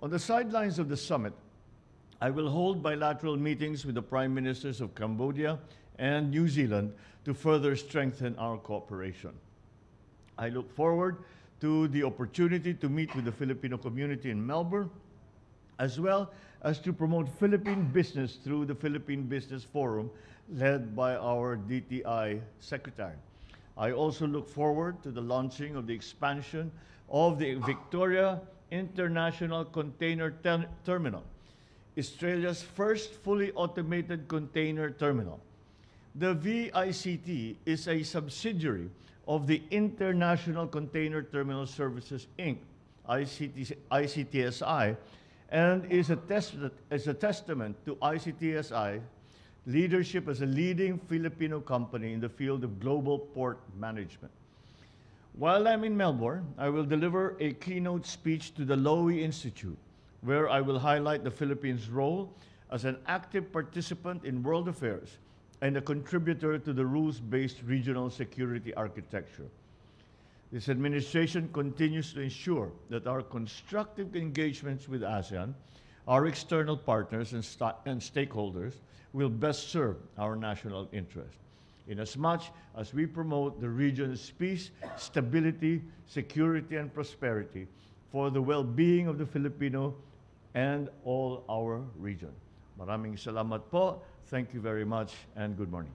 On the sidelines of the summit, I will hold bilateral meetings with the Prime Ministers of Cambodia and New Zealand to further strengthen our cooperation. I look forward to the opportunity to meet with the Filipino community in Melbourne, as well as to promote Philippine business through the Philippine Business Forum led by our DTI Secretary. I also look forward to the launching of the expansion of the Victoria International Container Terminal, Australia's first fully automated container terminal. The VICT is a subsidiary of the International Container Terminal Services, Inc., ICTSI, and is a testament to ICTSI leadership as a leading Filipino company in the field of global port management. While I'm in Melbourne, I will deliver a keynote speech to the Lowy Institute, where I will highlight the Philippines' role as an active participant in world affairs and a contributor to the rules-based regional security architecture. This administration continues to ensure that our constructive engagements with ASEAN, our external partners and stakeholders, will best serve our national interest, inasmuch as we promote the region's peace, stability, security, and prosperity for the well-being of the Filipino and all our region. Maraming salamat po. Thank you very much and good morning.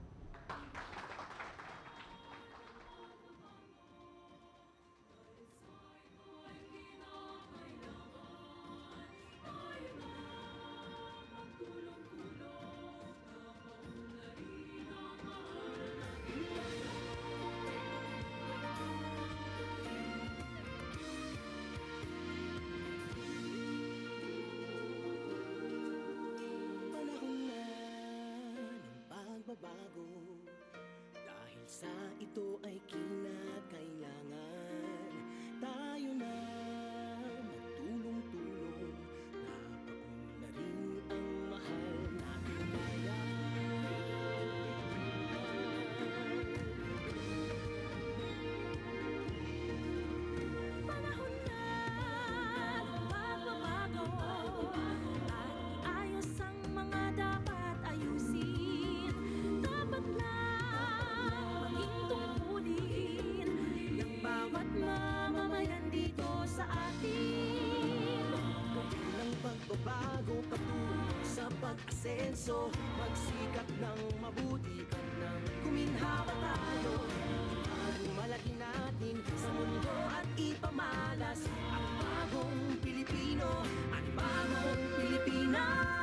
Bago dahil sa ito ay kinakailangan tayo na magtulong-tulong, napakunlarin ang mahal nating bayan. Panahon na magbabago at iayos ang mga dapat ayusin. Dapat lang maging tungkulin ng bawat mamamayan dito sa atin. Ng pagbabago patungo sa pag-asenso, magsikap ng mabuti at nang guminhawa tayo. Malaki natin sa mundo at ipamalas ang bagong Pilipino at bagong Pilipinas.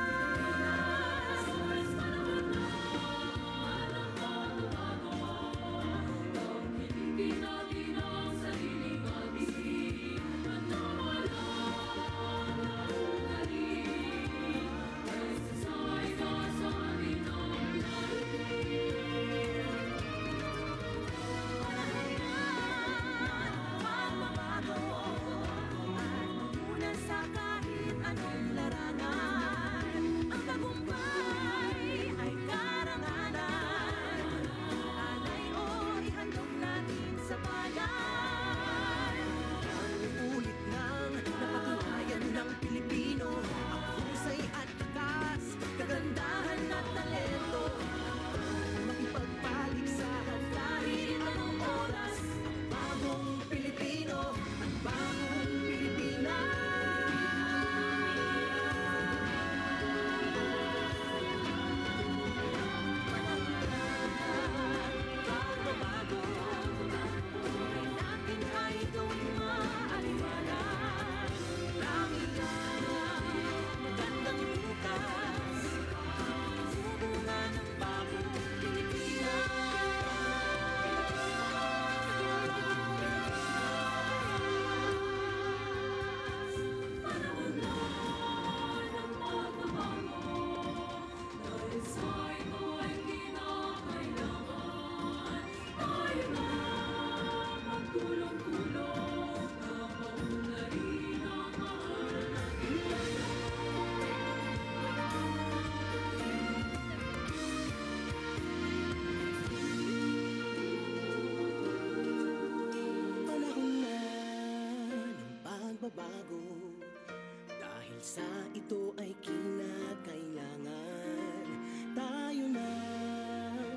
sa ito ay kinakailangan tayo na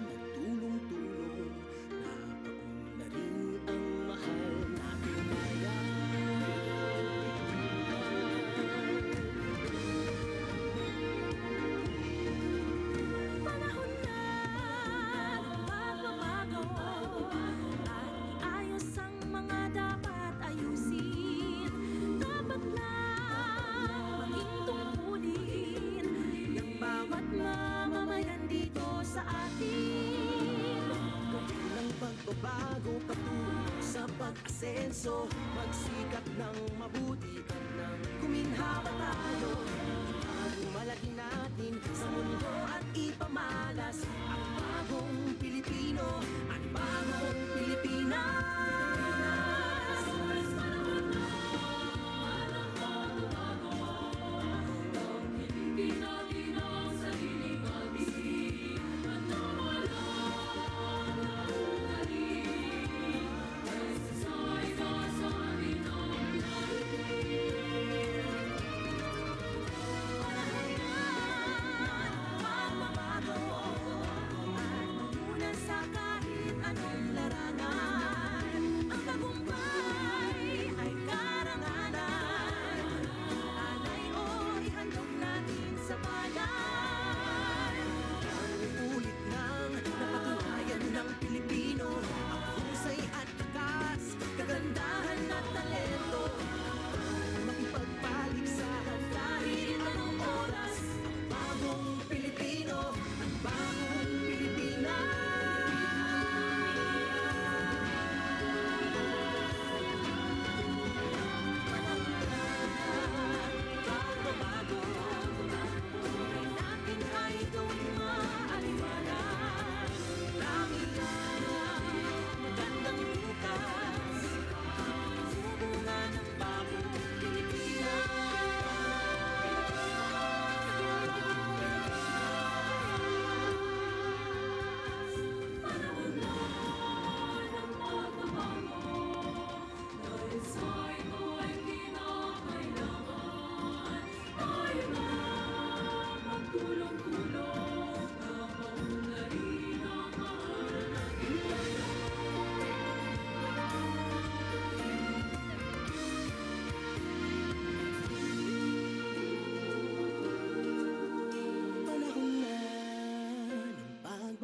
magtulong-tulong. Napaunlarin ang mahal nating bayan. Panahon na magbabago at iayos ang mga dapat ayusin. Dapat lang maging tungkulin ng bawat mamamayan dito sa atin. Gawin ng pagbabago patungo sa pag-asenso. Magsikap ng mabuti at nang kuminhawa tayo. Ipagumalaki natin sa mundo at ipamalas ang bagong Pilipino at bagong Pilipinas.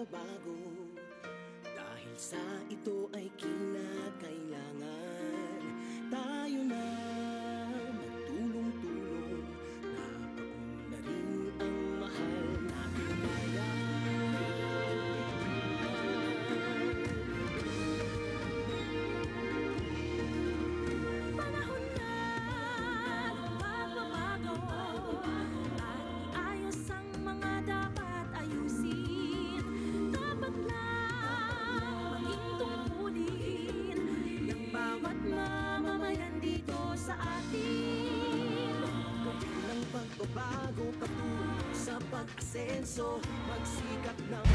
Bago dahil sa ito ay kinakailangan tayo na magtulong-tulong. Napaunlarin ang mahal nating bayan. Panahon na magbabago at iayos ang mga dapat ayusin. Dapat lang maging tungkulin ng bawat mamamayan dito sa atin. Gawin ng pagbabago patungo sa pag-asenso. Magsikap ng